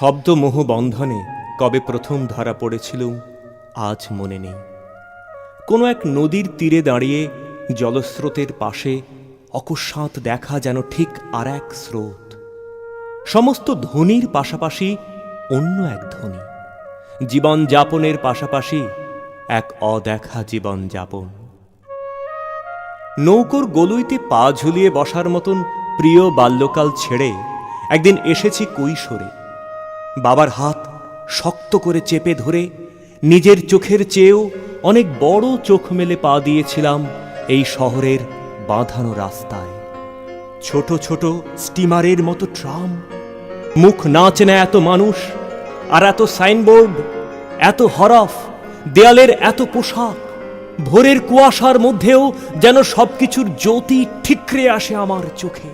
শব্দমোহ বন্ধনে কবে প্রথম ধরা পড়েছিলুম আজ মনে নেই। কোনো এক নদীর তীরে দাঁড়িয়ে জলস্রোতের পাশে অকস্মাৎ দেখা যেন ঠিক আর এক স্রোত। সমস্ত ধ্বনির পাশাপাশি অন্য এক ধ্বনি, জীবনযাপনের পাশাপাশি এক অদেখা জীবনযাপন। নৌকোর গলুইতে পা ঝুলিয়ে বসার মতন প্রিয় বাল্যকাল ছেড়ে একদিন এসেছি কৈশোরে। বাবার হাত শক্ত করে চেপে ধরে নিজের চোখের চেয়েও অনেক বড় চোখ মেলে পা দিয়েছিলাম এই শহরের বাঁধানো রাস্তায়। ছোট ছোট স্টিমারের মতো ট্রাম, মুখ না চেনা এত মানুষ, আর এত সাইনবোর্ড, এত হরফ, দেয়ালের এত পোশাক। ভোরের কুয়াশার মধ্যেও যেন সবকিছুর জ্যোতি ঠিকরে আসে আমার চোখে।